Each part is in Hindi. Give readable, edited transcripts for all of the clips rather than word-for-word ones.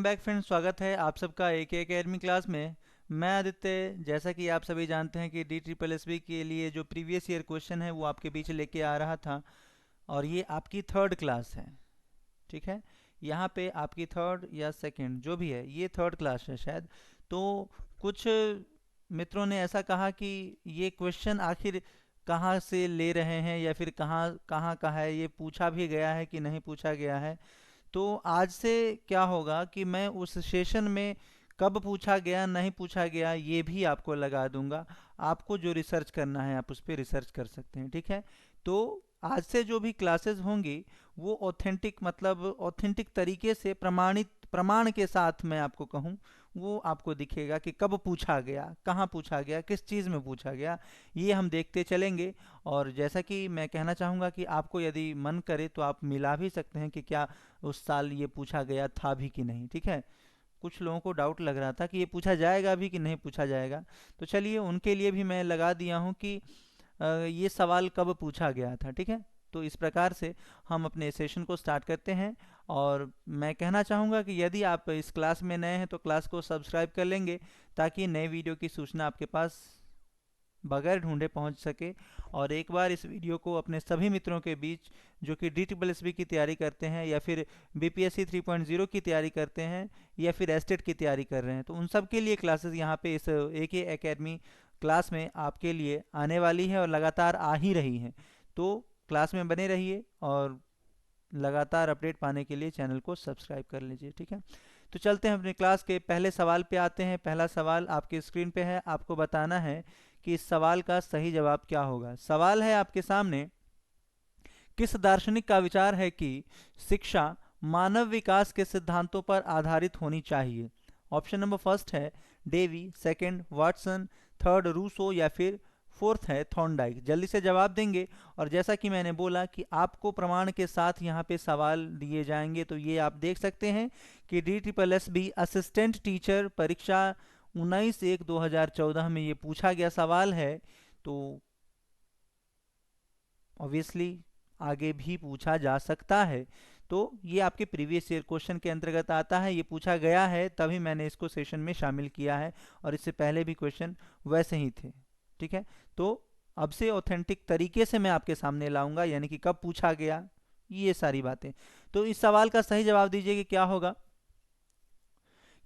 बैक फ्रेंड्स, स्वागत है आप सबका एक एकेडमी क्लास में। मैं आदित्य। जैसा कि आप सभी जानते हैं कि DSSB के लिए जो प्रीवियस ईयर क्वेश्चन है वो आपके बीच लेके आ रहा था, और ये आपकी थर्ड क्लास है। ठीक है, यहाँ पे आपकी थर्ड या सेकंड जो भी है, ये थर्ड क्लास है शायद। तो कुछ मित्रों ने ऐसा कहा कि ये क्वेश्चन आखिर कहाँ से ले रहे हैं, या फिर कहाँ कहाँ का है, ये पूछा भी गया है कि नहीं पूछा गया है। तो आज से क्या होगा कि मैं उस सेशन में कब पूछा गया नहीं पूछा गया ये भी आपको लगा दूंगा। आपको जो रिसर्च करना है आप उस पर रिसर्च कर सकते हैं। ठीक है, तो आज से जो भी क्लासेस होंगी वो ऑथेंटिक, मतलब ऑथेंटिक तरीके से प्रमाणित प्रमाण के साथ मैं आपको कहूँ, वो आपको दिखेगा कि कब पूछा गया, कहाँ पूछा गया, किस चीज़ में पूछा गया, ये हम देखते चलेंगे। और जैसा कि मैं कहना चाहूँगा कि आपको यदि मन करे तो आप मिला भी सकते हैं कि क्या उस साल ये पूछा गया था भी कि नहीं। ठीक है, कुछ लोगों को डाउट लग रहा था कि ये पूछा जाएगा भी कि नहीं पूछा जाएगा। तो चलिए, उनके लिए भी मैं लगा दिया हूँ कि ये सवाल कब पूछा गया था। ठीक है, तो इस प्रकार से हम अपने सेशन को स्टार्ट करते हैं। और मैं कहना चाहूँगा कि यदि आप इस क्लास में नए हैं तो क्लास को सब्सक्राइब कर लेंगे, ताकि नए वीडियो की सूचना आपके पास बगैर ढूंढे पहुंच सके। और एक बार इस वीडियो को अपने सभी मित्रों के बीच जो कि DSSB की तैयारी करते हैं, या फिर BPSC 3.0 की तैयारी करते हैं, या फिर एस्टेट की तैयारी कर रहे हैं, तो उन सब के लिए क्लासेस यहाँ पे इस AK एकेडमी क्लास में आपके लिए आने वाली है और लगातार आ ही रही हैं। तो क्लास में बने रहिए और लगातार अपडेट पाने के लिए चैनल को सब्सक्राइब कर लीजिए। ठीक है, तो चलते हैं अपने क्लास के पहले सवाल पे आते हैं। पहला सवाल आपके स्क्रीन पे है, आपको बताना है कि इस सवाल का सही जवाब क्या होगा। सवाल है आपके सामने, किस दार्शनिक का विचार है कि शिक्षा मानव विकास के सिद्धांतों पर आधारित होनी चाहिए। ऑप्शन नंबर फर्स्ट है Davy, second Watson, third Rousseau, या फिर फोर्थ है थॉर्नडाइक। जल्दी से जवाब देंगे। और जैसा कि मैंने बोला कि आपको प्रमाण के साथ यहाँ पे सवाल दिए जाएंगे, तो ये आप देख सकते हैं कि DSSB असिस्टेंट टीचर परीक्षा 19/1/2014 में ये पूछा गया सवाल है। तो ऑब्वियसली आगे भी पूछा जा सकता है। तो ये आपके प्रीवियस ईयर क्वेश्चन के अंतर्गत आता है, ये पूछा गया है तभी मैंने इसको सेशन में शामिल किया है, और इससे पहले भी क्वेश्चन वैसे ही थे। ठीक है, तो अब से ऑथेंटिक तरीके से मैं आपके सामने लाऊंगा, यानी कि कब पूछा गया, ये सारी बातें। तो इस सवाल का सही जवाब दीजिए कि क्या होगा।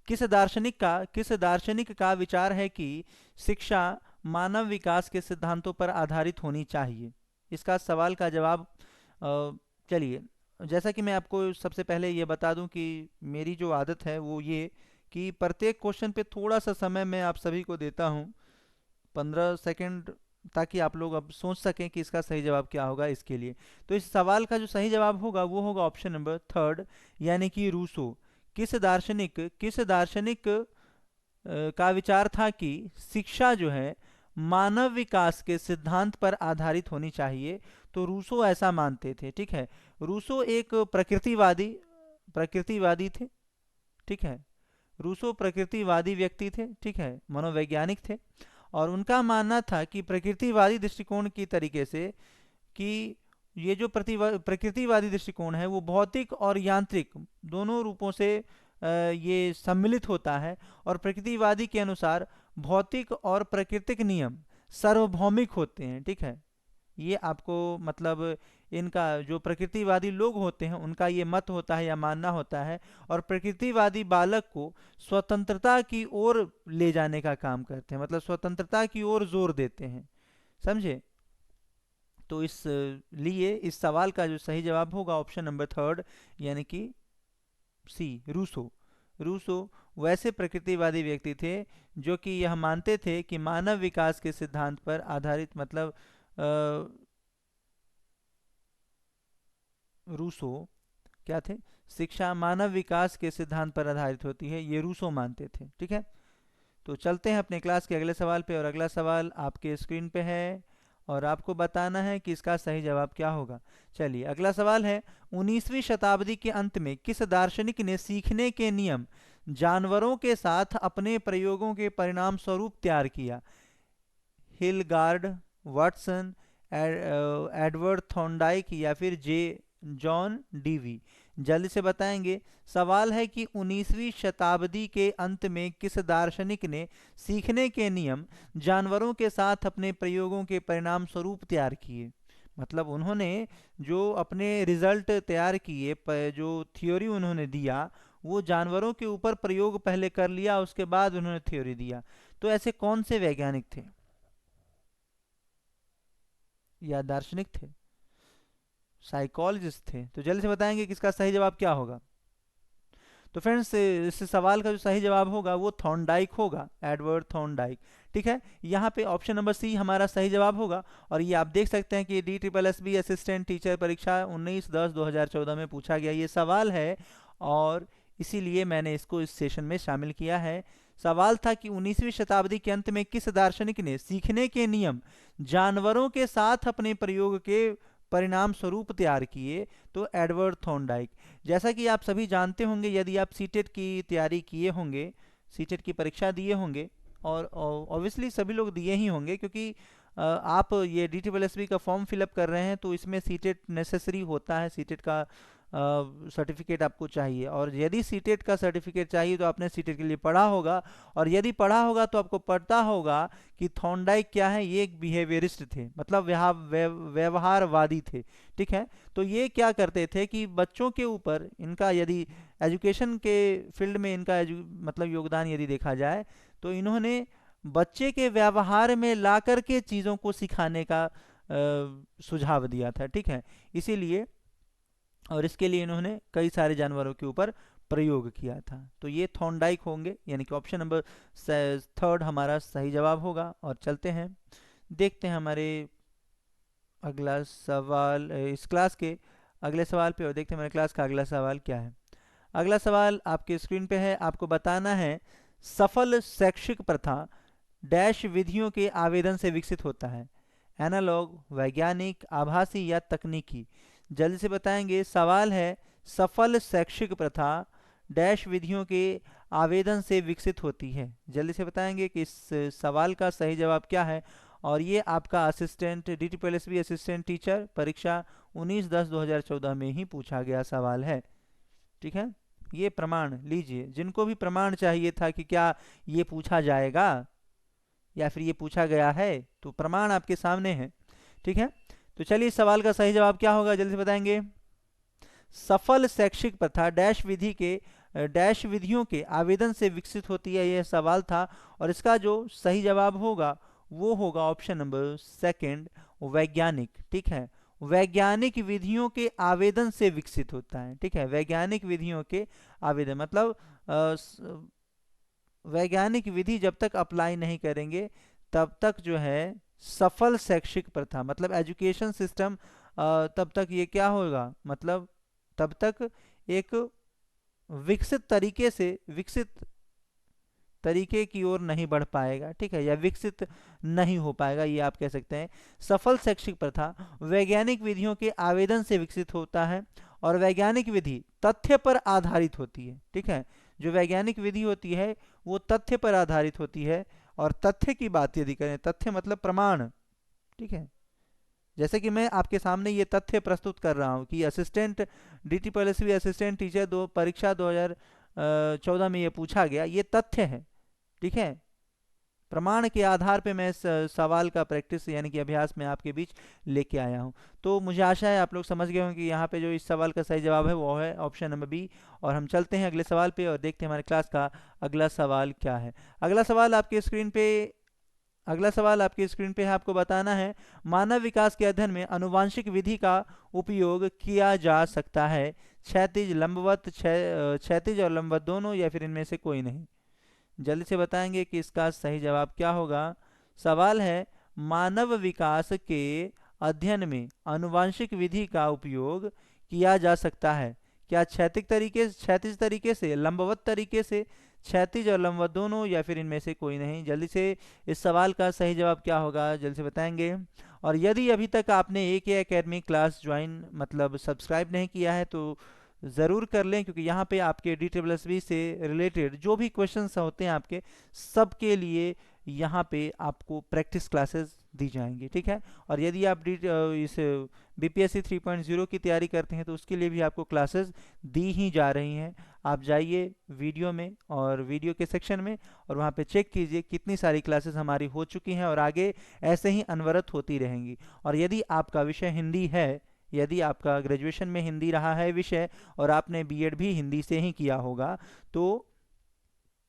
किस दार्शनिक का विचार है कि शिक्षा मानव विकास के सिद्धांतों पर आधारित होनी चाहिए। इसका सवाल का जवाब चलिए, जैसा कि मैं आपको सबसे पहले ये बता दूं कि मेरी जो आदत है वो ये कि प्रत्येक क्वेश्चन पे थोड़ा सा समय मैं आप सभी को देता हूं, 15 सेकंड, ताकि आप लोग अब सोच सकें कि इसका सही जवाब क्या होगा। इसके लिए तो इस सवाल का जो सही जवाब होगा वो होगा ऑप्शन नंबर थर्ड, यानी कि रूसो। किस दार्शनिक का विचार था कि शिक्षा जो है मानव विकास के सिद्धांत पर आधारित होनी चाहिए। तो रूसो ऐसा मानते थे। ठीक है, रूसो एक प्रकृतिवादी प्रकृतिवादी थे। ठीक है, रूसो प्रकृतिवादी व्यक्ति थे। ठीक है, मनोवैज्ञानिक थे। और उनका मानना था कि प्रकृतिवादी दृष्टिकोण की तरीके से कि ये जो प्रकृतिवादी दृष्टिकोण है वो भौतिक और यांत्रिक दोनों रूपों से ये सम्मिलित होता है। और प्रकृतिवादी के अनुसार भौतिक और प्राकृतिक नियम सार्वभौमिक होते हैं। ठीक है, ये आपको मतलब इनका जो प्रकृतिवादी लोग होते हैं उनका ये मत होता है या मानना होता है। और प्रकृतिवादी बालक को स्वतंत्रता की ओर ले जाने का काम करते हैं, मतलब स्वतंत्रता की ओर जोर देते हैं। समझे। तो इस लिए इस सवाल का जो सही जवाब होगा ऑप्शन नंबर थर्ड, यानी कि सी, रूसो। रूसो वैसे प्रकृतिवादी व्यक्ति थे जो कि यह मानते थे कि मानव विकास के सिद्धांत पर आधारित, मतलब रूसो क्या थे, शिक्षा मानव विकास के सिद्धांत पर आधारित होती है, ये रूसो मानते थे। ठीक है, तो चलते हैं अपने क्लास के अगले सवाल पे। और अगला सवाल आपके स्क्रीन पे है और आपको बताना है कि इसका सही जवाब क्या होगा। चलिए, अगला सवाल है, 19वीं शताब्दी के अंत में किस दार्शनिक ने सीखने के नियम जानवरों के साथ अपने प्रयोगों के परिणाम स्वरूप तैयार किया। हिलगार्ड, वाटसन, एडवर्ड थॉर्नडाइक, या फिर जॉन डीवी। जल्दी से बताएंगे। सवाल है कि 19वीं शताब्दी के अंत में किस दार्शनिक ने सीखने के नियम जानवरों के साथ अपने प्रयोगों के परिणाम स्वरूप तैयार किए। मतलब उन्होंने जो अपने रिजल्ट तैयार किए, जो थ्योरी उन्होंने दिया, वो जानवरों के ऊपर प्रयोग पहले कर लिया, उसके बाद उन्होंने थ्योरी दिया। तो ऐसे कौन से वैज्ञानिक थे या दार्शनिक थे? साइकोलॉजिस्ट थे। तो जल्दी से बताएंगे कि इसका सही जवाब क्या होगा। तो फ्रेंड्स, इस सवाल का जो सही जवाब होगा वो थॉर्नडाइक होगा, एडवर्ड थॉर्नडाइक। ठीक है, यहाँ पे ऑप्शन नंबर सी हमारा सही जवाब होगा। और ये आप देख सकते हैं कि DSSB असिस्टेंट टीचर परीक्षा 19/10/2014 में पूछा गया ये सवाल है, और इसीलिए मैंने इसको इस सेशन में शामिल किया है। सवाल था कि 19वीं शताब्दी के अंत में किस दार्शनिक ने सीखने के नियम जानवरों के साथ अपने प्रयोग के परिणाम स्वरूप तैयार किए। तो एडवर्ड थॉर्नडाइक। जैसा कि आप सभी जानते होंगे, यदि आप सीटेट की तैयारी किए होंगे, सीटेट की परीक्षा दिए होंगे, और ऑब्वियसली सभी लोग दिए ही होंगे, क्योंकि आप ये DSSB का फॉर्म फिलअप कर रहे हैं, तो इसमें सीटेट नेसेसरी होता है, सीटेट का सर्टिफिकेट आपको चाहिए। और यदि सीटेट का सर्टिफिकेट चाहिए तो आपने सीटेट के लिए पढ़ा होगा, और यदि पढ़ा होगा तो आपको पता होगा कि थॉर्नडाइक क्या है। ये एक बिहेवियरिस्ट थे, मतलब व्यवहारवादी थे। ठीक है, तो ये क्या करते थे कि बच्चों के ऊपर इनका, यदि एजुकेशन के फील्ड में इनका मतलब योगदान यदि देखा जाए, तो इन्होंने बच्चे के व्यवहार में ला करके चीज़ों को सिखाने का सुझाव दिया था। ठीक है, इसीलिए, और इसके लिए इन्होंने कई सारे जानवरों के ऊपर प्रयोग किया था। तो ये थॉर्नडाइक होंगे, यानी कि ऑप्शन नंबर थर्ड हमारा सही जवाब होगा। और चलते हैं, देखते हैं हमारे अगला सवाल, इस क्लास के अगले सवाल पे, और देखते हैं हमारे क्लास का अगला सवाल क्या है। अगला सवाल आपके स्क्रीन पे है, आपको बताना है सफल शैक्षिक प्रथा डैश विधियों के आवेदन से विकसित होता है। एनालॉग, वैज्ञानिक, आभासी या तकनीकी। जल्दी से बताएंगे। सवाल है सफल शैक्षिक प्रथा डैश विधियों के आवेदन से विकसित होती है। जल्दी से बताएंगे कि इस सवाल का सही जवाब क्या है। और ये आपका असिस्टेंट DSSB असिस्टेंट टीचर परीक्षा 19/10/2014 में ही पूछा गया सवाल है। ठीक है, ये प्रमाण लीजिए, जिनको भी प्रमाण चाहिए था कि क्या ये पूछा जाएगा या फिर ये पूछा गया है, तो प्रमाण आपके सामने है। ठीक है, तो चलिए इस सवाल का सही जवाब क्या होगा, जल्दी से बताएंगे। सफल शैक्षिक प्रथा डैश विधि के डैश विधियों के आवेदन से विकसित होती है, यह सवाल था। और इसका जो सही जवाब होगा वो होगा ऑप्शन नंबर सेकंड, वैज्ञानिक। ठीक है, वैज्ञानिक विधियों के आवेदन से विकसित होता है। ठीक है, वैज्ञानिक विधियों के आवेदन, मतलब वैज्ञानिक विधि जब तक अप्लाई नहीं करेंगे तब तक जो है सफल शैक्षिक प्रथा, मतलब एजुकेशन सिस्टम, तब तक ये क्या होगा, मतलब तब तक एक विकसित तरीके की ओर नहीं बढ़ पाएगा। ठीक है, या विकसित नहीं हो पाएगा, ये आप कह सकते हैं। सफल शैक्षिक प्रथा वैज्ञानिक विधियों के आवेदन से विकसित होता है, और वैज्ञानिक विधि तथ्य पर आधारित होती है। ठीक है, जो वैज्ञानिक विधि होती है वो तथ्य पर आधारित होती है। और तथ्य की बात यदि करें, तथ्य मतलब प्रमाण। ठीक है, जैसे कि मैं आपके सामने ये तथ्य प्रस्तुत कर रहा हूँ कि असिस्टेंट DSSB असिस्टेंट टीचर परीक्षा 2014 में ये पूछा गया, ये तथ्य है। ठीक है, प्रमाण के आधार पे मैं इस सवाल का प्रैक्टिस यानी कि अभ्यास में आपके बीच लेके आया हूँ। तो मुझे आशा है आप लोग समझ गए होंगे कि यहाँ पे जो इस सवाल का सही जवाब है वो है ऑप्शन नंबर बी। और हम चलते हैं अगले सवाल पे और देखते हैं हमारे क्लास का अगला सवाल क्या है। अगला सवाल आपके स्क्रीन पे है, आपको बताना है मानव विकास के अध्ययन में अनुवांशिक विधि का उपयोग किया जा सकता है। क्षैतिज, लंबवत, क्षैतिज और लंबवत दोनों, या फिर इनमें से कोई नहीं। जल्दी से बताएंगे कि इसका सही जवाब क्या होगा। सवाल है मानव विकास के अध्ययन में अनुवांशिक विधि का उपयोग किया जा सकता है। क्या क्षैतिज तरीके से, लंबवत तरीके से, क्षैतिज और लंबवत दोनों, या फिर इनमें से कोई नहीं। जल्दी से इस सवाल का सही जवाब क्या होगा, जल्दी से बताएंगे। और यदि अभी तक आपने AK एकेडमी क्लास ज्वाइन मतलब सब्सक्राइब नहीं किया है तो ज़रूर कर लें, क्योंकि यहाँ पे आपके DSSB से रिलेटेड जो भी क्वेश्चंस होते हैं आपके सबके लिए यहाँ पे आपको प्रैक्टिस क्लासेस दी जाएंगी, ठीक है। और यदि आप इस बीपीएससी 3.0 की तैयारी करते हैं तो उसके लिए भी आपको क्लासेस दी ही जा रही हैं। आप जाइए वीडियो में और वीडियो के सेक्शन में और वहाँ पे चेक कीजिए कितनी सारी क्लासेस हमारी हो चुकी हैं और आगे ऐसे ही अनवरत होती रहेंगी। और यदि आपका विषय हिंदी है, यदि आपका ग्रेजुएशन में हिंदी रहा है विषय और आपने बीएड भी हिंदी से ही किया होगा, तो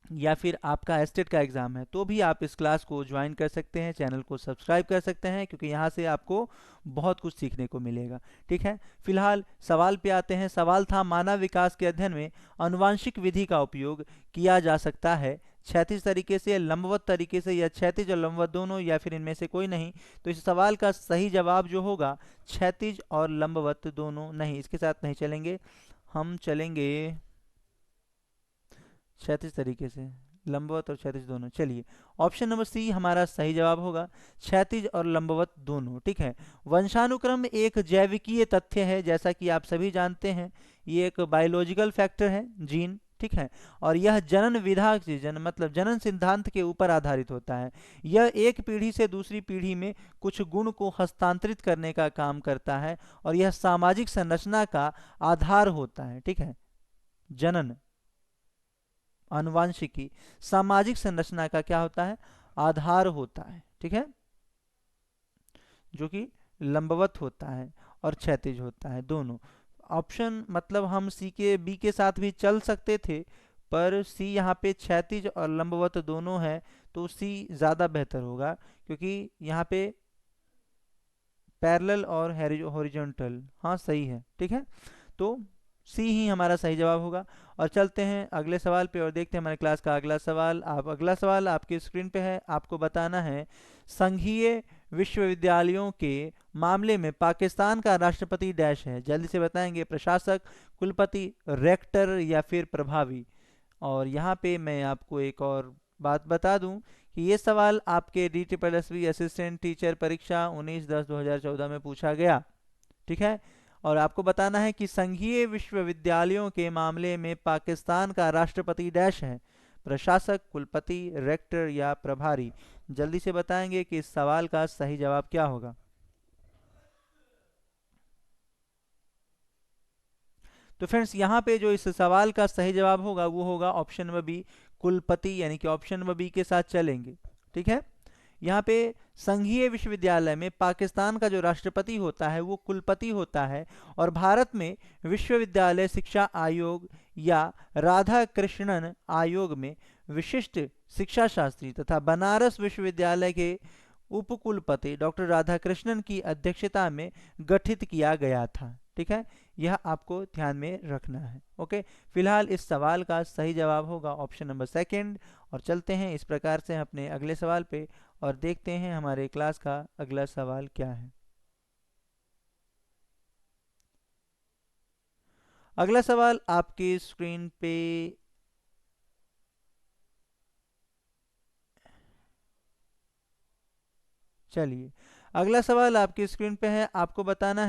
या फिर आपका एस्टेट का एग्ज़ाम है, तो भी आप इस क्लास को ज्वाइन कर सकते हैं, चैनल को सब्सक्राइब कर सकते हैं, क्योंकि यहाँ से आपको बहुत कुछ सीखने को मिलेगा, ठीक है। फिलहाल सवाल पे आते हैं। सवाल था, मानव विकास के अध्ययन में आनुवांशिक विधि का उपयोग किया जा सकता है क्षैतिज तरीके से, लंबवत तरीके से, या क्षैतिज और लंबवत दोनों, या फिर इनमें से कोई नहीं। तो इस सवाल का सही जवाब जो होगा, क्षैतिज और लंबवत दोनों नहीं, इसके साथ नहीं चलेंगे, हम चलेंगे क्षैतिज तरीके से, लंबवत और क्षैतिज दोनों। चलिए, ऑप्शन नंबर सी हमारा सही जवाब होगा, क्षैतिज और लंबवत दोनों, ठीक है। वंशानुक्रम एक जैविकीय तथ्य है, जैसा कि आप सभी जानते हैं, ये एक बायोलॉजिकल फैक्टर है, जीन, ठीक है। और यह जनन विधा मतलब जनन सिद्धांत के ऊपर आधारित होता है। यह एक पीढ़ी से दूसरी पीढ़ी में कुछ गुण को हस्तांतरित करने का काम करता है और यह सामाजिक संरचना का आधार होता है, ठीक है। जनन, आनुवांशिकी सामाजिक संरचना का क्या होता है, आधार होता है, ठीक है, जो कि लंबवत होता है और क्षैतिज होता है दोनों। ऑप्शन मतलब हम सी के बी के साथ भी चल सकते थे, पर सी यहाँ पे क्षैतिज और लंबवत दोनों है, तो सी ज़्यादा बेहतर होगा, क्योंकि यहाँ पे पैरेलल और हॉरिजॉन्टल, हाँ सही है, ठीक है। तो सी ही हमारा सही जवाब होगा। और चलते हैं अगले सवाल पे और देखते हैं हमारे क्लास का अगला सवाल। अगला सवाल आपकी स्क्रीन पे है, आपको बताना है, संघीय विश्वविद्यालयों के मामले में पाकिस्तान का राष्ट्रपति डैश है। जल्दी से बताएंगे, प्रशासक, कुलपति, रेक्टर या फिर प्रभावी। और यहाँ पे मैं आपको एक और बात बता दूं कि ये सवाल आपके DSSB असिस्टेंट टीचर परीक्षा 19/10/2014 में पूछा गया, ठीक है। और आपको बताना है कि संघीय विश्वविद्यालयों के मामले में पाकिस्तान का राष्ट्रपति डैश है, प्रशासक, कुलपति, रेक्टर या प्रभारी। जल्दी से बताएंगे कि इस सवाल का सही जवाब क्या होगा। तो फ्रेंड्स, यहाँ पे जो इस सवाल का सही जवाब होगा वो होगा ऑप्शन नंबर बी, कुलपति, यानी कि ऑप्शन नंबर बी के साथ चलेंगे, ठीक है। यहाँ पे संघीय विश्वविद्यालय में पाकिस्तान का जो राष्ट्रपति होता है वो कुलपति होता है, और भारत में विश्वविद्यालय शिक्षा आयोग या राधा कृष्णन आयोग में विशिष्ट शिक्षा शास्त्री तथा बनारस विश्वविद्यालय के उपकुलपति डॉक्टर राधाकृष्णन की अध्यक्षता में गठित किया गया था, ठीक है। यह आपको ध्यान में रखना है, ओके। फिलहाल इस सवाल का सही जवाब होगा ऑप्शन नंबर सेकंड। और चलते हैं इस प्रकार से अपने अगले सवाल पे और देखते हैं हमारे क्लास का अगला सवाल क्या है। अगला सवाल आपकी स्क्रीन पे चलिए, अगला सवाल आपकी स्क्रीन पे है, आपको बताना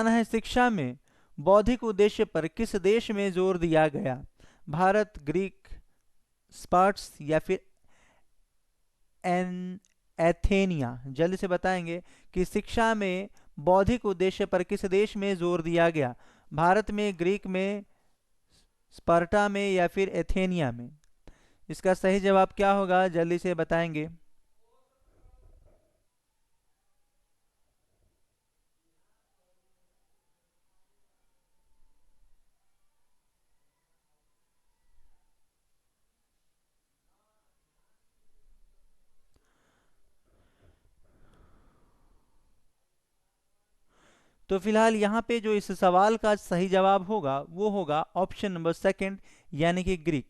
है, शिक्षा में बौद्धिक उद्देश्य पर किस देश में जोर दिया गया। भारत, ग्रीक, स्पार्ट्स या फिर एथेनिया। जल्दी से बताएंगे कि शिक्षा में बौद्धिक उद्देश्य पर किस देश में जोर दिया गया। भारत में, ग्रीक में, स्पार्टा में या फिर एथेनिया में। इसका सही जवाब क्या होगा, जल्दी से बताएंगे। तो फिलहाल यहाँ पे जो इस सवाल का सही जवाब होगा वो होगा ऑप्शन नंबर सेकंड, यानी कि ग्रीक।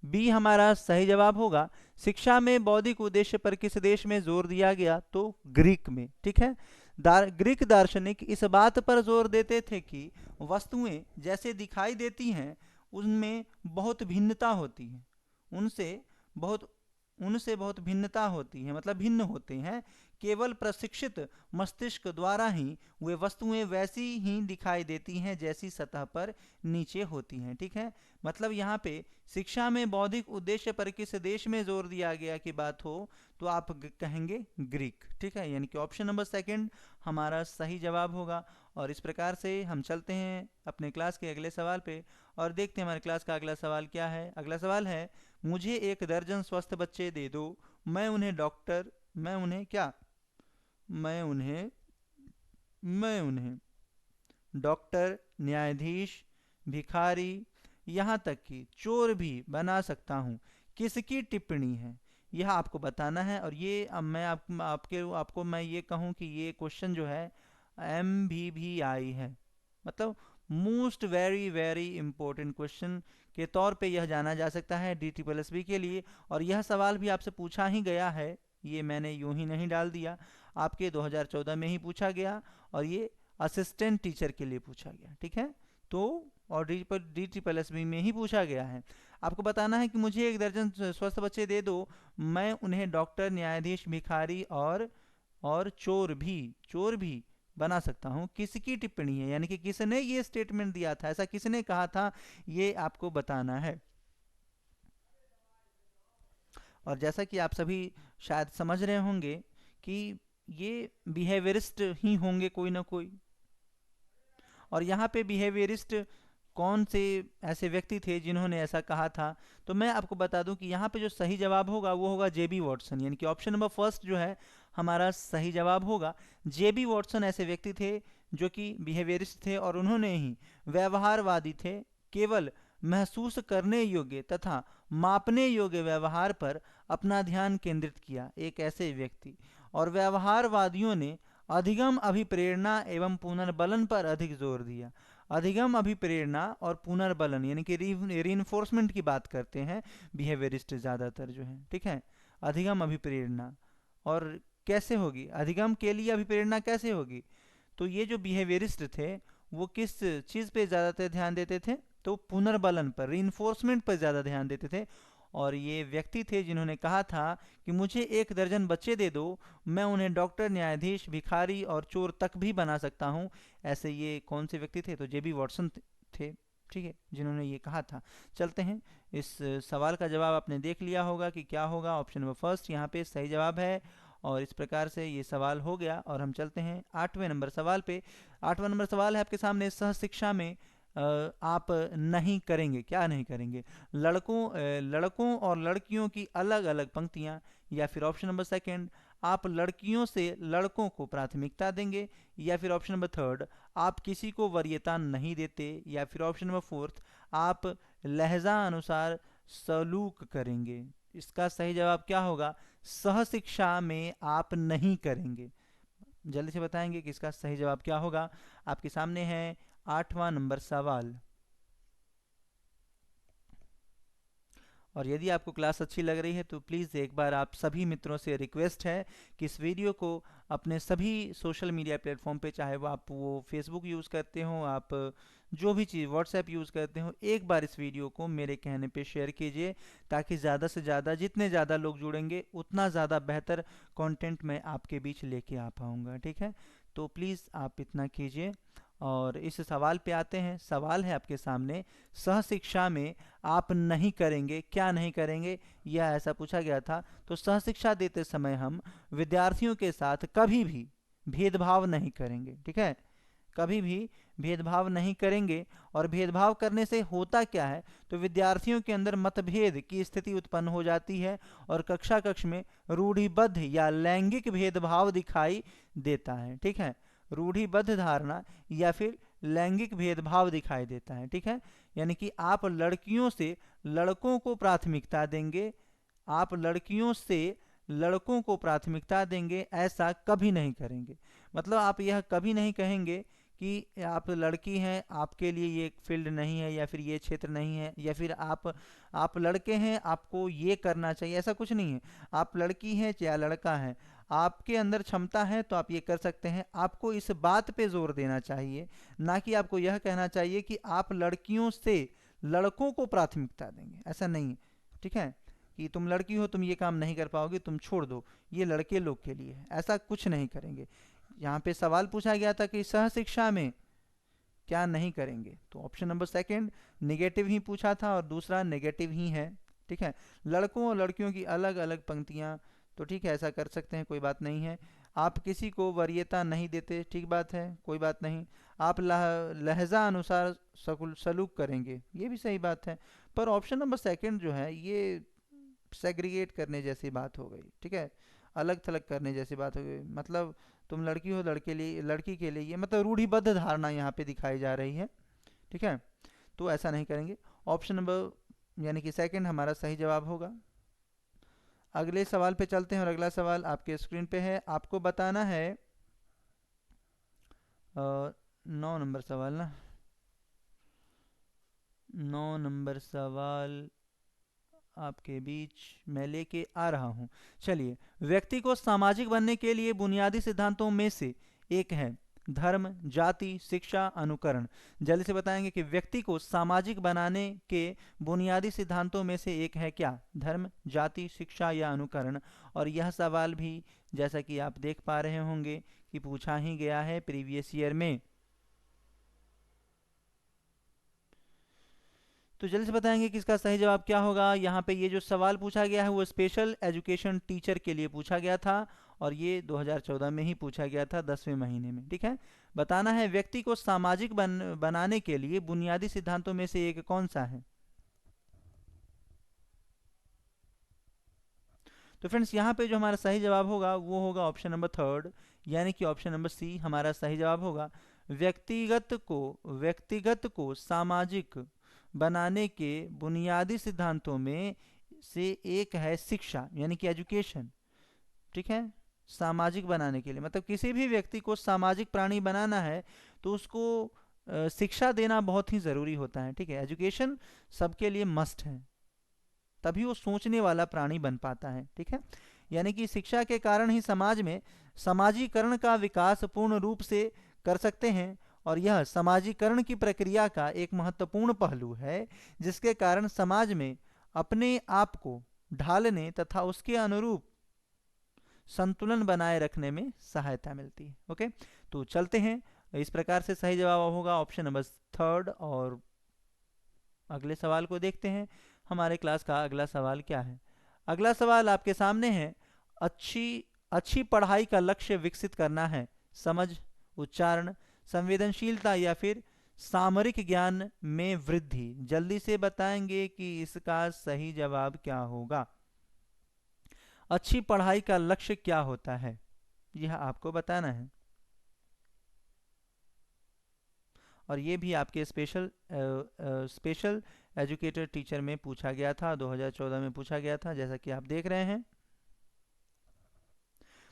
बी हमारा सही जवाब होगा, शिक्षा में बौद्धिक उद्देश्य पर किस देश में जोर दिया गया, तो ग्रीक में, ठीक है। ग्रीक दार्शनिक इस बात पर जोर देते थे कि वस्तुएं जैसे दिखाई देती हैं उनमें बहुत भिन्नता होती है, उनसे बहुत भिन्नता होती है, मतलब भिन्न होते हैं, केवल प्रशिक्षित मस्तिष्क द्वारा ही वे वस्तुएं वैसी ही दिखाई देती हैं जैसी सतह पर नीचे होती हैं। ठीक है, मतलब यहाँ पे शिक्षा में बौद्धिक उद्देश्य पर किस देश में जोर दिया गया की बात हो तो आप कहेंगे ग्रीक। ठीक है, यानी कि ऑप्शन नंबर सेकंड हमारा सही जवाब होगा। और इस प्रकार से हम चलते हैं अपने क्लास के अगले सवाल पे और देखते हैं हमारे क्लास का अगला सवाल क्या है। अगला सवाल है, मुझे 1 दर्जन स्वस्थ बच्चे दे दो, मैं उन्हें डॉक्टर, मैं उन्हें क्या, मैं उन्हें डॉक्टर, न्यायाधीश, भिखारी, यहाँ तक कि चोर भी बना सकता हूँ। किसकी टिप्पणी है, यह आपको बताना है। और ये अब मैं आपको मैं ये कहूँ कि ये क्वेश्चन जो है MBBI है, मतलब most very very important question के तौर पे यह जाना जा सकता है DSSB के लिए। और यह सवाल भी आपसे पूछा ही गया है, ये मैंने यूं ही नहीं डाल दिया, आपके 2014 में ही पूछा गया और ये असिस्टेंट टीचर के लिए पूछा गया। ठीक है, तो और DSSB में ही पूछा गया है। आपको बताना है कि मुझे 1 दर्जन स्वस्थ बच्चे दे दो, मैं उन्हें डॉक्टर, न्यायाधीश, भिखारी और चोर भी बना सकता हूँ। किसकी टिप्पणी है, यानी कि किसने ये स्टेटमेंट दिया था, ऐसा किसने कहा था, ये आपको बताना है। और जैसा कि आप सभी शायद समझ रहे होंगे कि ये बिहेवियरिस्ट ही होंगे कोई ना कोई। और यहाँ पे बिहेवियरिस्ट कौन से ऐसे व्यक्ति थे जिन्होंने ऐसा कहा था, तो मैं आपको बता दूं कि यहाँ पे जो सही जवाब होगा वो होगा JB वॉटसन, यानी कि ऑप्शन नंबर फर्स्ट जो है हमारा सही जवाब होगा। JB वॉटसन ऐसे व्यक्ति थे जो कि बिहेवियरिस्ट थे और उन्होंने ही व्यवहारवादी थे, केवल महसूस करने योग्य तथा मापने योग्य व्यवहार पर अपना ध्यान केंद्रित किया, एक ऐसे व्यक्ति। और व्यवहारवादियों ने अधिगम अभिप्रेरणा एवं पुनर्बलन पर अधिक जोर दिया। अधिगम अभिप्रेरणा और पुनर्बलन यानी कि रीइंफोर्समेंट की बात करते हैं बिहेवियरिस्ट ज़्यादातर जो है। ठीक है, अधिगम अभिप्रेरणा, और कैसे होगी अधिगम के लिए अभिप्रेरणा कैसे होगी, तो ये जो बिहेवियरिस्ट थे वो किस चीज़ पे ज़्यादातर ध्यान देते थे, तो पुनर्बलन पर, रीइंफोर्समेंट पर ज़्यादा ध्यान देते थे। और ये व्यक्ति थे जिन्होंने कहा था कि मुझे 1 दर्जन बच्चे दे दो, मैं उन्हें डॉक्टर, न्यायाधीश, भिखारी और चोर तक भी बना सकता हूँ। ऐसे ये कौन से व्यक्ति थे, तो JB वॉटसन थे। ठीक है, जिन्होंने ये कहा था। चलते हैं, इस सवाल का जवाब आपने देख लिया होगा कि क्या होगा, ऑप्शन नंबर फर्स्ट यहाँ पे सही जवाब है। और इस प्रकार से ये सवाल हो गया और हम चलते हैं 8वें नंबर सवाल पे। 8वां नंबर सवाल है आपके सामने, सहशिक्षा में आप नहीं करेंगे, क्या नहीं करेंगे, लड़कों और लड़कियों की अलग अलग पंक्तियां, या फिर ऑप्शन नंबर सेकंड आप लड़कियों से लड़कों को प्राथमिकता देंगे, या फिर ऑप्शन नंबर थर्ड आप किसी को वरीयता नहीं देते, या फिर ऑप्शन नंबर फोर्थ आप लहजा अनुसार सलूक करेंगे। इसका सही जवाब क्या होगा, सहशिक्षा में आप नहीं करेंगे। जल्दी से बताएंगे कि इसका सही जवाब क्या होगा। आपके सामने है 8वां नंबर सवाल। और यदि आपको क्लास अच्छी लग रही है तो प्लीज़ एक बार आप सभी मित्रों से रिक्वेस्ट है कि इस वीडियो को अपने सभी सोशल मीडिया प्लेटफॉर्म पे, चाहे वो फेसबुक यूज़ करते हो, आप जो भी चीज़ व्हाट्सएप यूज़ करते हो, एक बार इस वीडियो को मेरे कहने पे शेयर कीजिए, ताकि ज़्यादा से ज़्यादा, जितने ज़्यादा लोग जुड़ेंगे उतना ज़्यादा बेहतर कंटेंट मैं आपके बीच लेके आ पाऊँगा। ठीक है, तो प्लीज़ आप इतना कीजिए। और इस सवाल पे आते हैं। सवाल है आपके सामने, सहशिक्षा में आप नहीं करेंगे, क्या नहीं करेंगे, यह ऐसा पूछा गया था। तो सहशिक्षा देते समय हम विद्यार्थियों के साथ कभी भी भेदभाव नहीं करेंगे। ठीक है, कभी भी भेदभाव नहीं करेंगे। और भेदभाव करने से होता क्या है, तो विद्यार्थियों के अंदर मतभेद की स्थिति उत्पन्न हो जाती है और कक्षा कक्ष में रूढ़िबद्ध या लैंगिक भेदभाव दिखाई देता है। ठीक है, रूढ़िबद्ध धारणा या फिर लैंगिक भेदभाव दिखाई देता है। ठीक है, यानी कि आप लड़कियों से लड़कों को प्राथमिकता देंगे, आप लड़कियों से लड़कों को प्राथमिकता देंगे, ऐसा कभी नहीं करेंगे। मतलब आप यह कभी नहीं कहेंगे कि आप लड़की हैं, आपके लिए ये फील्ड नहीं है, या फिर ये क्षेत्र नहीं है, या फिर आप लड़के हैं, आपको ये करना चाहिए, ऐसा कुछ नहीं है। आप लड़की हैं या लड़का है, आपके अंदर क्षमता है तो आप ये कर सकते हैं। आपको इस बात पे जोर देना चाहिए, ना कि आपको यह कहना चाहिए कि आप लड़कियों से लड़कों को प्राथमिकता देंगे, ऐसा नहीं है। ठीक है, कि तुम लड़की हो, तुम ये काम नहीं कर पाओगे, तुम छोड़ दो, ये लड़के लोग के लिए है, ऐसा कुछ नहीं करेंगे। यहाँ पे सवाल पूछा गया था कि सहशिक्षा में क्या नहीं करेंगे, तो ऑप्शन नंबर सेकंड नेगेटिव ही पूछा था और दूसरा नेगेटिव ही है। ठीक है, लड़कों और लड़कियों की अलग अलग पंक्तियां, तो ठीक है ऐसा कर सकते हैं, कोई बात नहीं है। आप किसी को वरीयता नहीं देते, ठीक बात है, कोई बात नहीं। आप लहजा अनुसार सलूक करेंगे, ये भी सही बात है। पर ऑप्शन नंबर सेकंड जो है ये सेग्रीगेट करने जैसी बात हो गई, ठीक है, अलग थलग करने जैसी बात हो गई। मतलब तुम लड़की हो, लड़के लिए, लड़की के लिए, ये मतलब रूढ़िबद्ध धारणा यहाँ पे दिखाई जा रही है। ठीक है, तो ऐसा नहीं करेंगे। ऑप्शन नंबर यानी कि सेकंड हमारा सही जवाब होगा। अगले सवाल पे चलते हैं और अगला सवाल आपके स्क्रीन पे है, आपको बताना है 9 नंबर सवाल ना, 9 नंबर सवाल आपके बीच मैं लेके आ रहा हूं। चलिए, व्यक्ति को सामाजिक बनने के लिए बुनियादी सिद्धांतों में से एक है धर्म, जाति, शिक्षा, अनुकरण। जल्दी से बताएंगे कि व्यक्ति को सामाजिक बनाने के बुनियादी सिद्धांतों में से एक है क्या, धर्म, जाति, शिक्षा या अनुकरण। और यह सवाल भी जैसा कि आप देख पा रहे होंगे कि पूछा ही गया है प्रीवियस ईयर में। तो जल्दी से बताएंगे कि इसका सही जवाब क्या होगा। यहाँ पे ये जो सवाल पूछा गया है वो स्पेशल एजुकेशन टीचर के लिए पूछा गया था और ये 2014 में ही पूछा गया था 10वें महीने में। ठीक है, बताना है व्यक्ति को सामाजिक बनाने के लिए बुनियादी सिद्धांतों में से एक कौन सा है। तो फ्रेंड्स यहाँ पे जो हमारा सही जवाब होगा वो होगा ऑप्शन नंबर थर्ड, यानी कि ऑप्शन नंबर सी हमारा सही जवाब होगा। व्यक्तिगत को सामाजिक बनाने के बुनियादी सिद्धांतों में से एक है शिक्षा, यानी कि एजुकेशन। ठीक है, सामाजिक बनाने के लिए मतलब किसी भी व्यक्ति को सामाजिक प्राणी बनाना है तो उसको शिक्षा देना बहुत ही ज़रूरी होता है। ठीक है, एजुकेशन सबके लिए मस्ट है, तभी वो सोचने वाला प्राणी बन पाता है। ठीक है, यानी कि शिक्षा के कारण ही समाज में समाजीकरण का विकास पूर्ण रूप से कर सकते हैं और यह समाजीकरण की प्रक्रिया का एक महत्वपूर्ण पहलू है जिसके कारण समाज में अपने आप को ढालने तथा उसके अनुरूप संतुलन बनाए रखने में सहायता मिलती है। ओके, तो चलते हैं, इस प्रकार से सही जवाब होगा ऑप्शन नंबर थर्ड। और अगले सवाल को देखते हैं, हमारे क्लास का अगला सवाल क्या है। अगला सवाल आपके सामने है, अच्छी अच्छी पढ़ाई का लक्ष्य विकसित करना है, समझ, उच्चारण, संवेदनशीलता या फिर सामरिक ज्ञान में वृद्धि। जल्दी से बताएंगे कि इसका सही जवाब क्या होगा। अच्छी पढ़ाई का लक्ष्य क्या होता है, यह आपको बताना है। और ये भी आपके स्पेशल एजुकेटर टीचर में पूछा गया था, 2014 में पूछा गया था, जैसा कि आप देख रहे हैं।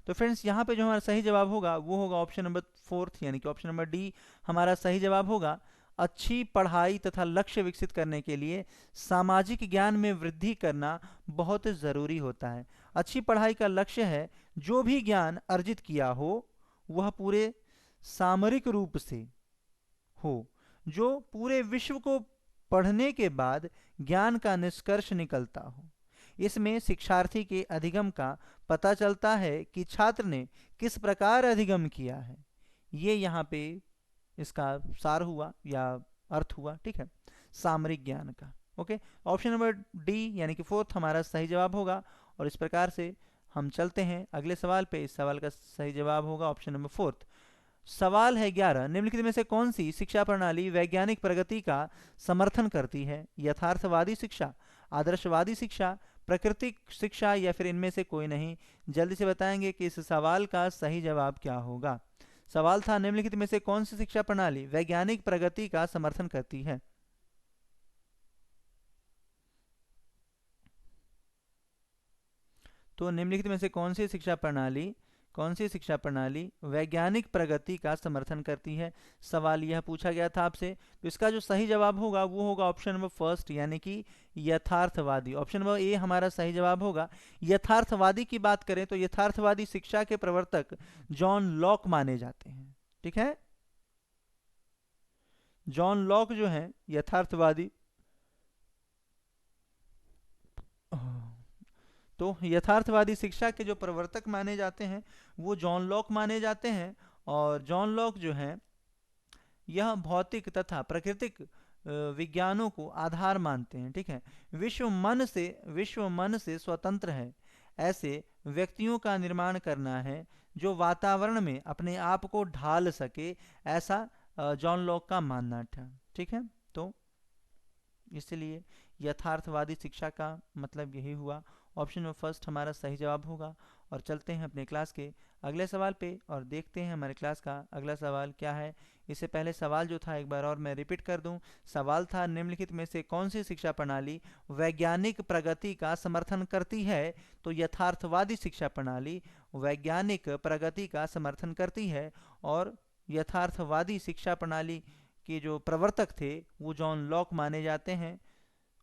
तो फ्रेंड्स यहाँ पे जो हमारा सही जवाब होगा वो होगा ऑप्शन नंबर फोर्थ, यानी कि ऑप्शन नंबर डी हमारा सही जवाब होगा। अच्छी पढ़ाई तथा लक्ष्य विकसित करने के लिए सामाजिक ज्ञान में वृद्धि करना बहुत ज़रूरी होता है। अच्छी पढ़ाई का लक्ष्य है जो भी ज्ञान अर्जित किया हो वह पूरे सामरिक रूप से हो, जो पूरे विश्व को पढ़ने के बाद ज्ञान का निष्कर्ष निकलता हो। इसमें शिक्षार्थी के अधिगम का पता चलता है कि छात्र ने किस प्रकार अधिगम किया है, ये यहाँ पे इसका सार हुआ या अर्थ हुआ। ठीक है, सामरिक ज्ञान का। ओके, ऑप्शन नंबर डी यानी कि फोर्थ हमारा सही जवाब होगा। और इस प्रकार से हम चलते हैं अगले सवाल पे। इस सवाल का सही जवाब होगा ऑप्शन नंबर फोर्थ। सवाल है 11, निम्नलिखित में से कौन सी शिक्षा प्रणाली वैज्ञानिक प्रगति का समर्थन करती है, यथार्थवादी शिक्षा, आदर्शवादी शिक्षा, प्राकृतिक शिक्षा या फिर इनमें से कोई नहीं। जल्दी से बताएंगे कि इस सवाल का सही जवाब क्या होगा। सवाल था निम्नलिखित में से कौन सी शिक्षा प्रणाली वैज्ञानिक प्रगति का समर्थन करती है। तो निम्नलिखित में से कौन सी शिक्षा प्रणाली वैज्ञानिक प्रगति का समर्थन करती है, सवाल यह पूछा गया था आपसे। तो इसका जो सही जवाब होगा वो होगा ऑप्शन नंबर फर्स्ट, यानी कि यथार्थवादी। ऑप्शन नंबर ए हमारा सही जवाब होगा। यथार्थवादी की बात करें तो यथार्थवादी शिक्षा के प्रवर्तक जॉन लॉक माने जाते हैं। ठीक है, जॉन लॉक जो है यथार्थवादी तो यथार्थवादी शिक्षा के जो प्रवर्तक माने जाते हैं वो जॉन लॉक माने जाते हैं। और जॉन लॉक जो है यह भौतिक तथा प्राकृतिक विज्ञानों को आधार मानते हैं। ठीक है, विश्व मन से स्वतंत्र है। ऐसे व्यक्तियों का निर्माण करना है जो वातावरण में अपने आप को ढाल सके, ऐसा जॉन लॉक का मानना था। ठीक है, तो इसलिए यथार्थवादी शिक्षा का मतलब यही हुआ। ऑप्शन नंबर फर्स्ट हमारा सही जवाब होगा। और चलते हैं अपने क्लास के अगले सवाल पे और देखते हैं हमारे क्लास का अगला सवाल क्या है। इससे पहले सवाल जो था एक बार और मैं रिपीट कर दूं। सवाल था निम्नलिखित में से कौन सी शिक्षा प्रणाली वैज्ञानिक प्रगति का समर्थन करती है। तो यथार्थवादी शिक्षा प्रणाली वैज्ञानिक प्रगति का समर्थन करती है। और यथार्थवादी शिक्षा प्रणाली के जो प्रवर्तक थे वो जॉन लॉक माने जाते हैं।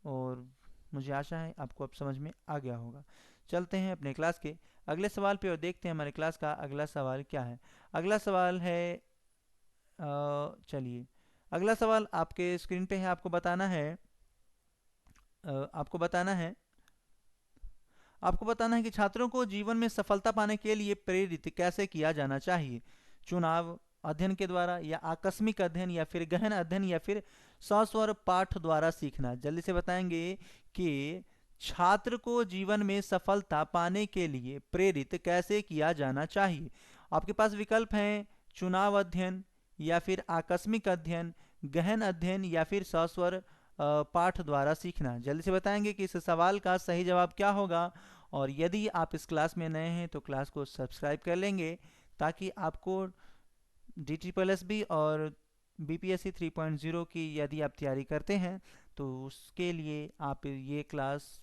और मुझे आशा है आपको अब समझ में आ गया होगा। चलते हैं अपने क्लास के अगले सवाल पे और देखते हैं हमारे क्लास का अगला सवाल क्या है। अगला सवाल है चलिए अगला सवाल आपके स्क्रीन पे है। आपको बताना है कि छात्रों को जीवन में सफलता पाने के लिए प्रेरित कैसे किया जाना चाहिए। चुनाव अध्ययन के द्वारा या आकस्मिक अध्ययन या फिर गहन अध्ययन या फिर सस्वर पाठ द्वारा सीखना। जल्दी से बताएंगे कि छात्र को जीवन में सफलता पाने के लिए प्रेरित कैसे किया जाना चाहिए। आपके पास विकल्प हैं चुनाव अध्ययन या फिर आकस्मिक अध्ययन, गहन अध्ययन या फिर सस्वर पाठ द्वारा सीखना। जल्दी से बताएंगे कि इस सवाल का सही जवाब क्या होगा। और यदि आप इस क्लास में नए हैं तो क्लास को सब्सक्राइब कर लेंगे ताकि आपको DSSB और BPSC 3.0 की यदि आप तैयारी करते हैं तो उसके लिए आप ये क्लास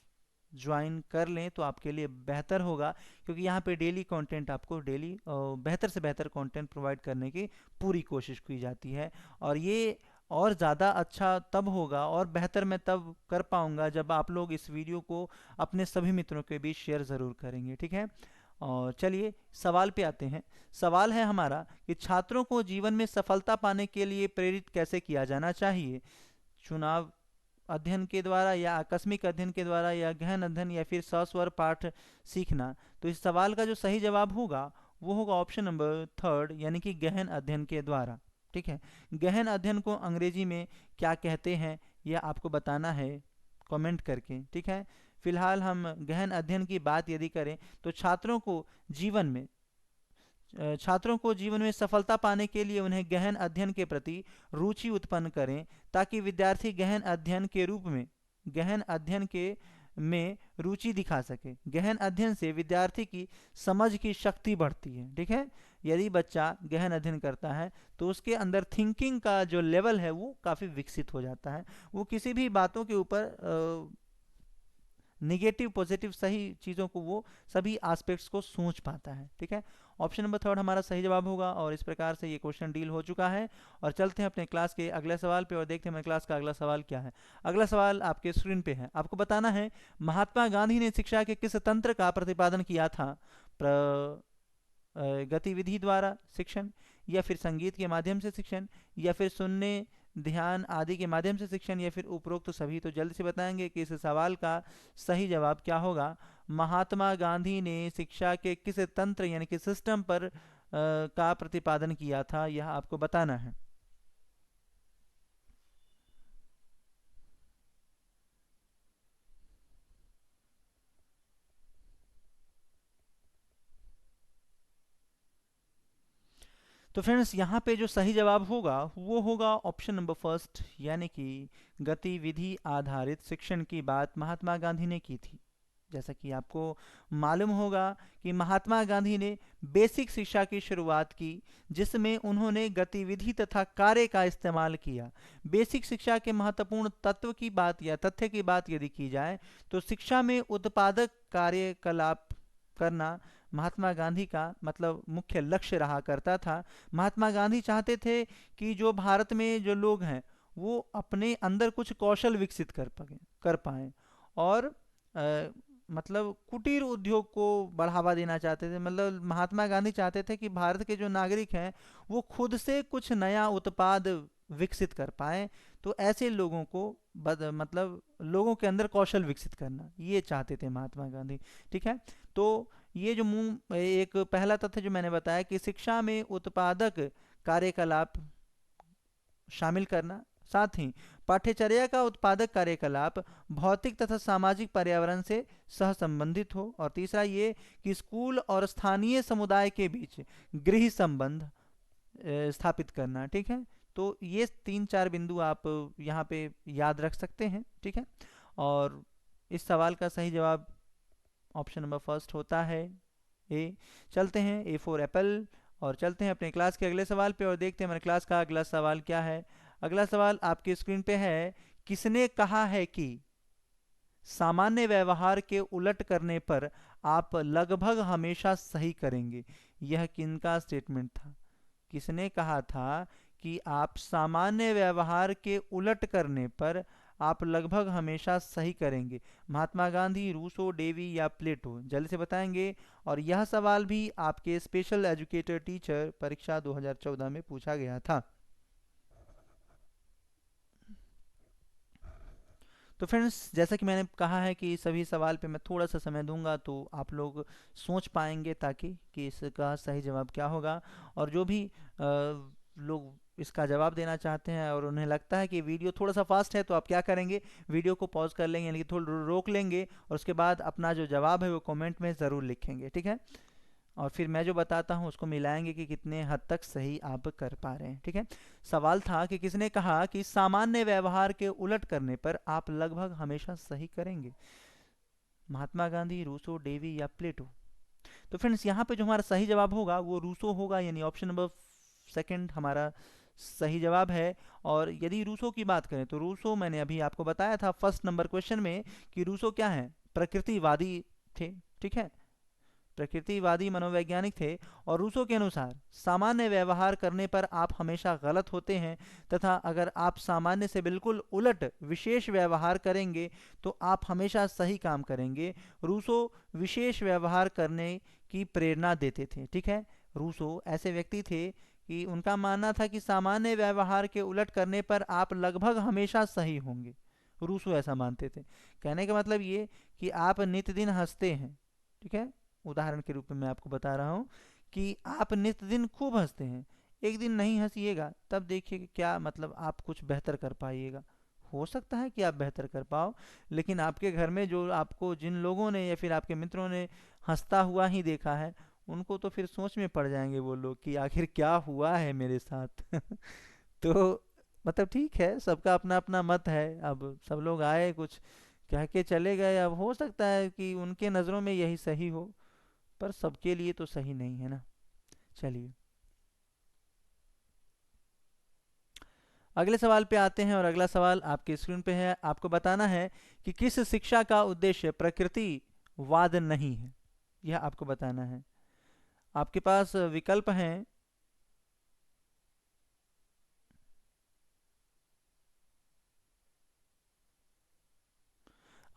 ज्वाइन कर लें तो आपके लिए बेहतर होगा, क्योंकि यहाँ पे डेली कंटेंट आपको डेली बेहतर से बेहतर कंटेंट प्रोवाइड करने की पूरी कोशिश की जाती है। और ये और ज़्यादा अच्छा तब होगा और बेहतर मैं तब कर पाऊँगा जब आप लोग इस वीडियो को अपने सभी मित्रों के बीच शेयर ज़रूर करेंगे। ठीक है, और चलिए सवाल पे आते हैं। सवाल है हमारा कि छात्रों को जीवन में सफलता पाने के लिए प्रेरित कैसे किया जाना चाहिए। चुनाव अध्ययन के द्वारा या आकस्मिक अध्ययन के द्वारा या गहन अध्ययन या फिर सस्वर पाठ सीखना। तो इस सवाल का जो सही जवाब होगा वो होगा ऑप्शन नंबर थर्ड, यानी कि गहन अध्ययन के द्वारा। ठीक है, गहन अध्ययन को अंग्रेजी में क्या कहते हैं यह आपको बताना है कमेंट करके। ठीक है, फिलहाल हम गहन अध्ययन की बात यदि करें तो छात्रों को जीवन में सफलता पाने के लिए उन्हें गहन अध्ययन के प्रति रुचि उत्पन्न करें ताकि विद्यार्थी गहन अध्ययन के में रुचि दिखा सके। गहन अध्ययन से विद्यार्थी की समझ की शक्ति बढ़ती है। ठीक है, यदि बच्चा गहन अध्ययन करता है तो उसके अंदर थिंकिंग का जो लेवल है वो काफ़ी विकसित हो जाता है। वो किसी भी बातों के ऊपर निगेटिव पॉजिटिव सही चीज़ों को वो सभी एस्पेक्ट्स को सोच पाता है। ठीक है, ऑप्शन नंबर थर्ड हमारा सही जवाब होगा। और इस प्रकार से ये क्वेश्चन डील हो चुका है। और चलते हैं अपने क्लास के अगले सवाल पे और देखते हैं हमारे क्लास का अगला सवाल क्या है। अगला सवाल आपके स्क्रीन पे है। आपको बताना है महात्मा गांधी ने शिक्षा के किस तंत्र का प्रतिपादन किया था। गतिविधि द्वारा शिक्षण, या फिर संगीत के माध्यम से शिक्षण, या फिर सुनने ध्यान आदि के माध्यम से शिक्षण, या फिर उपरोक्त सभी। तो जल्दी से बताएंगे कि इस सवाल का सही जवाब क्या होगा। महात्मा गांधी ने शिक्षा के किस तंत्र यानी कि सिस्टम पर का प्रतिपादन किया था, यह आपको बताना है। तो फ्रेंड्स यहाँ पे जो सही जवाब होगा वो होगा ऑप्शन नंबर फर्स्ट, यानी कि गतिविधि आधारित शिक्षण की बात महात्मा गांधी ने की थी। जैसा कि आपको मालूम होगा कि महात्मा गांधी ने बेसिक शिक्षा की शुरुआत की जिसमें उन्होंने गतिविधि तथा कार्य का इस्तेमाल किया। बेसिक शिक्षा के महत्वपूर्ण तत्व की बात या तथ्य की बात यदि की जाए तो शिक्षा में उत्पादक कार्यकलाप करना महात्मा गांधी का मतलब मुख्य लक्ष्य रहा करता था। महात्मा गांधी चाहते थे कि जो भारत में जो लोग हैं वो अपने अंदर कुछ कौशल विकसित कर पाएं और मतलब कुटीर उद्योग को बढ़ावा देना चाहते थे। मतलब महात्मा गांधी चाहते थे कि भारत के जो नागरिक हैं वो खुद से कुछ नया उत्पाद विकसित कर पाए। तो ऐसे लोगों को मतलब लोगों के अंदर कौशल विकसित करना, ये चाहते थे महात्मा गांधी। ठीक है, तो ये जो एक पहला तथ्य जो मैंने बताया कि शिक्षा में उत्पादक कार्यकलाप शामिल करना, साथ ही पाठ्यचर्या का उत्पादक कार्यकलाप भौतिक तथा सामाजिक पर्यावरण से सह संबंधित हो, और तीसरा ये कि स्कूल और स्थानीय समुदाय के बीच गृह संबंध स्थापित करना। ठीक है, तो ये 3-4 बिंदु आप यहाँ पे याद रख सकते हैं। ठीक है, और इस सवाल का सही जवाब ऑप्शन नंबर फर्स्ट होता है ए। चलते हैं ए फॉर एप्पल और चलते हैं अपने क्लास के अगले सवाल पे और देखते हैं हमारे क्लास का अगला सवाल क्या है। अगला सवाल आपके स्क्रीन पे है, किसने कहा है कि सामान्य व्यवहार के उलट करने पर आप लगभग हमेशा सही करेंगे? यह किनका स्टेटमेंट था? किसने कहा था कि आप सामान्य व्यवहार के उलट करने पर आप लगभग हमेशा सही करेंगे? महात्मा गांधी, रूसो, डेवी या प्लेटो? जल्दी से बताएंगे। और यह सवाल भी आपके स्पेशल एजुकेटर टीचर परीक्षा 2014 में पूछा गया था। तो फ्रेंड्स, जैसा कि मैंने कहा है कि सभी सवाल पे मैं थोड़ा सा समय दूंगा तो आप लोग सोच पाएंगे ताकि कि इसका सही जवाब क्या होगा। और जो भी लोग इसका जवाब देना चाहते हैं और उन्हें लगता है कि वीडियो थोड़ा सा फास्ट है, तो आप क्या करेंगे, वीडियो को पॉज कर लेंगे, यानी कि थोड़ा रोक लेंगे और उसके बाद अपना जो जवाब है वो कमेंट में ज़रूर लिखेंगे। ठीक है, और फिर मैं जो बताता हूँ उसको मिलाएंगे कि कितने हद तक सही आप कर पा रहे हैं। ठीक है, सवाल था कि किसने कहा कि सामान्य व्यवहार के उलट करने पर आप लगभग हमेशा सही करेंगे? महात्मा गांधी, रूसो, डेवी या प्लेटो? तो फ्रेंड्स, यहाँ पे जो हमारा सही जवाब होगा वो रूसो होगा, यानी ऑप्शन नंबर सेकंड हमारा सही जवाब है। और यदि रूसो की बात करें तो रूसो, मैंने अभी आपको बताया था फर्स्ट नंबर क्वेश्चन में कि रूसो क्या है, प्रकृतिवादी थे। ठीक है, प्रकृतिवादी मनोवैज्ञानिक थे। और रूसो के अनुसार सामान्य व्यवहार करने पर आप हमेशा गलत होते हैं, तथा अगर आप सामान्य से बिल्कुल उलट विशेष व्यवहार करेंगे तो आप हमेशा सही काम करेंगे। रूसो विशेष व्यवहार करने की प्रेरणा देते थे। ठीक है, रूसो ऐसे व्यक्ति थे कि उनका मानना था कि सामान्य व्यवहार के उलट करने पर आप लगभग हमेशा सही होंगे। रूसो ऐसा मानते थे। कहने का मतलब ये कि आप नित्य दिन हंसते हैं। ठीक है, उदाहरण के रूप में मैं आपको बता रहा हूँ कि आप नित्य दिन खूब हंसते हैं, एक दिन नहीं हंसिएगा, तब देखिए कि क्या मतलब आप कुछ बेहतर कर पाइएगा। हो सकता है कि आप बेहतर कर पाओ, लेकिन आपके घर में जो आपको जिन लोगों ने या फिर आपके मित्रों ने हंसता हुआ ही देखा है, उनको तो फिर सोच में पड़ जाएंगे वो लोग कि आखिर क्या हुआ है मेरे साथ। तो मतलब ठीक है, सबका अपना अपना मत है। अब सब लोग आए, कुछ कह के चले गए, अब हो सकता है कि उनके नज़रों में यही सही हो, पर सबके लिए तो सही नहीं है ना। चलिए अगले सवाल पे आते हैं, और अगला सवाल आपके स्क्रीन पे है। आपको बताना है कि किस शिक्षा का उद्देश्य प्रकृतिवाद नहीं है, यह आपको बताना है। आपके पास विकल्प हैं।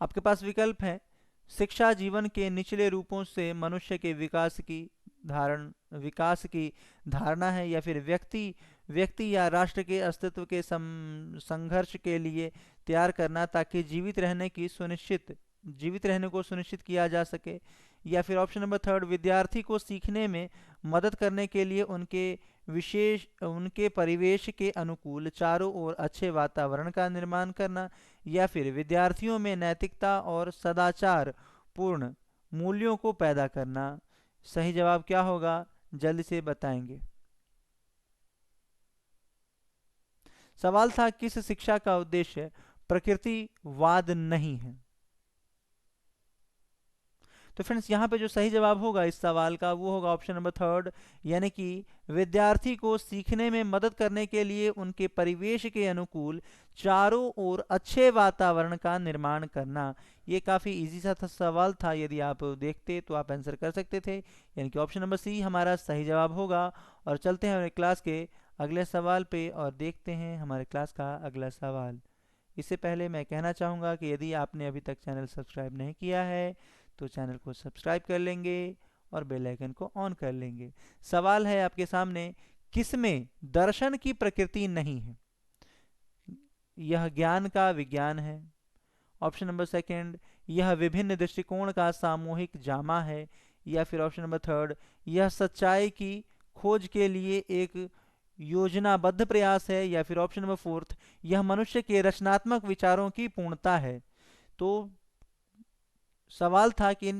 आपके पास विकल्प है, शिक्षा जीवन के निचले रूपों से मनुष्य के विकास की धारणा है, या फिर व्यक्ति या राष्ट्र के अस्तित्व के संघर्ष के लिए तैयार करना ताकि जीवित रहने को सुनिश्चित किया जा सके, या फिर ऑप्शन नंबर थर्ड, विद्यार्थी को सीखने में मदद करने के लिए उनके परिवेश के अनुकूल चारों ओर अच्छे वातावरण का निर्माण करना, या फिर विद्यार्थियों में नैतिकता और सदाचार पूर्ण मूल्यों को पैदा करना। सही जवाब क्या होगा, जल्दी से बताएंगे। सवाल था किस शिक्षा का उद्देश्य प्रकृतिवाद नहीं है। तो फ्रेंड्स, यहाँ पे जो सही जवाब होगा इस सवाल का वो होगा ऑप्शन नंबर थर्ड, यानी कि विद्यार्थी को सीखने में मदद करने के लिए उनके परिवेश के अनुकूल चारों ओर अच्छे वातावरण का निर्माण करना। ये काफ़ी इजी सा सवाल था, यदि आप देखते तो आप आंसर कर सकते थे, यानी कि ऑप्शन नंबर सी हमारा सही जवाब होगा। और चलते हैं हमारे क्लास के अगले सवाल पे और देखते हैं हमारे क्लास का अगला सवाल। इससे पहले मैं कहना चाहूँगा कि यदि आपने अभी तक चैनल सब्सक्राइब नहीं किया है तो चैनल को सब्सक्राइब कर लेंगे और बेल आइकन को ऑन कर लेंगे। सवाल है आपके सामने, किसमें दर्शन की प्रकृति नहीं है? यह ज्ञान का विज्ञान है। ऑप्शन नंबर सेकंड, यह विभिन्न दृष्टिकोण का सामूहिक जामा है। या फिर ऑप्शन नंबर थर्ड, यह सच्चाई की खोज के लिए एक योजनाबद्ध प्रयास है। या फिर ऑप्शन नंबर फोर्थ, यह मनुष्य के रचनात्मक विचारों की पूर्णता है। तो सवाल था कि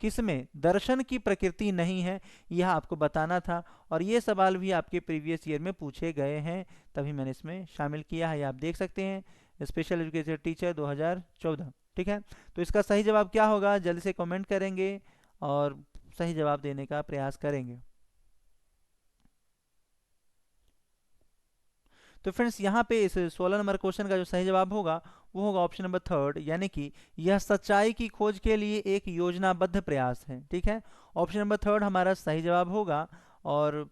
किस में दर्शन की प्रकृति नहीं है, यह आपको बताना था। और ये सवाल भी आपके प्रीवियस ईयर में पूछे गए हैं, तभी मैंने इसमें शामिल किया है। आप देख सकते हैं स्पेशल एजुकेशन टीचर 2014। ठीक है, तो इसका सही जवाब क्या होगा, जल्दी से कमेंट करेंगे और सही जवाब देने का प्रयास करेंगे। तो फ्रेंड्स यहाँ पे इस 16 नंबर क्वेश्चन का जो सही जवाब होगा वो होगा ऑप्शन नंबर थर्ड, यानी कि यह सच्चाई की खोज के लिए एक योजनाबद्ध प्रयास है। ठीक है, ऑप्शन नंबर थर्ड हमारा सही जवाब होगा। और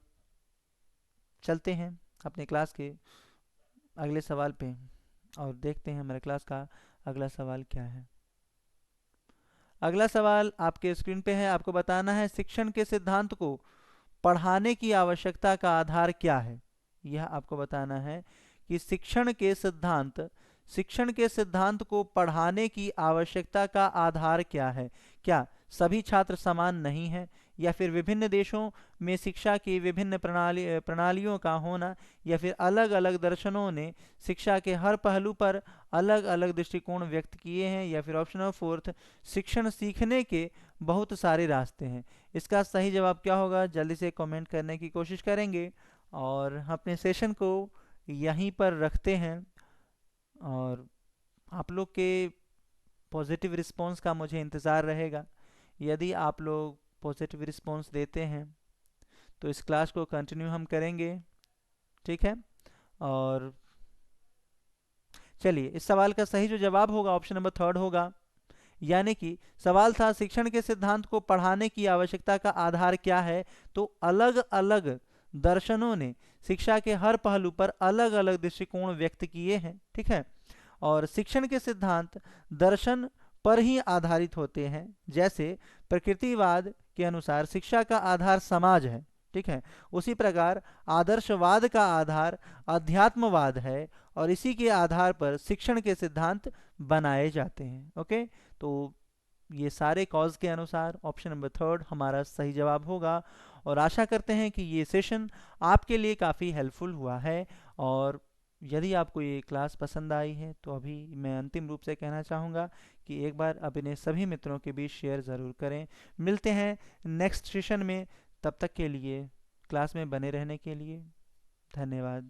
चलते हैं अपने क्लास के अगले सवाल पे और देखते हैं हमारे क्लास का अगला सवाल क्या है। अगला सवाल आपके स्क्रीन पे है। आपको बताना है शिक्षण के सिद्धांत को पढ़ाने की आवश्यकता का आधार क्या है। यह आपको बताना है कि शिक्षण के सिद्धांत को पढ़ाने की आवश्यकता का आधार क्या है। क्या सभी छात्र समान नहीं हैं, या फिर विभिन्न देशों में शिक्षा की विभिन्न प्रणालियों का होना, या फिर अलग अलग दर्शनों ने शिक्षा के हर पहलू पर अलग अलग दृष्टिकोण व्यक्त किए हैं। या फिर ऑप्शन नंबर फोर्थ, शिक्षण सीखने के बहुत सारे रास्ते हैं। इसका सही जवाब क्या होगा, जल्दी से कमेंट करने की कोशिश करेंगे। और अपने सेशन को यहीं पर रखते हैं और आप लोग के पॉजिटिव रिस्पांस का मुझे इंतज़ार रहेगा। यदि आप लोग पॉजिटिव रिस्पांस देते हैं तो इस क्लास को कंटिन्यू हम करेंगे। ठीक है, और चलिए इस सवाल का सही जो जवाब होगा ऑप्शन नंबर थर्ड होगा। यानी कि सवाल था शिक्षण के सिद्धांत को पढ़ाने की आवश्यकता का आधार क्या है, तो अलग अलग दर्शनों ने शिक्षा के हर पहलू पर अलग अलग दृष्टिकोण व्यक्त किए हैं। ठीक है, और शिक्षण के सिद्धांत दर्शन पर ही आधारित होते हैं। जैसे प्रकृतिवाद के अनुसार शिक्षा का आधार समाज है। ठीक है, उसी प्रकार आदर्शवाद का आधार अध्यात्मवाद है और इसी के आधार पर शिक्षण के सिद्धांत बनाए जाते हैं। ओके, तो ये सारे कॉज के अनुसार ऑप्शन नंबर थर्ड हमारा सही जवाब होगा। और आशा करते हैं कि ये सेशन आपके लिए काफ़ी हेल्पफुल हुआ है। और यदि आपको ये क्लास पसंद आई है तो अभी मैं अंतिम रूप से कहना चाहूँगा कि एक बार अपने सभी मित्रों के बीच शेयर ज़रूर करें। मिलते हैं नेक्स्ट सेशन में, तब तक के लिए क्लास में बने रहने के लिए धन्यवाद।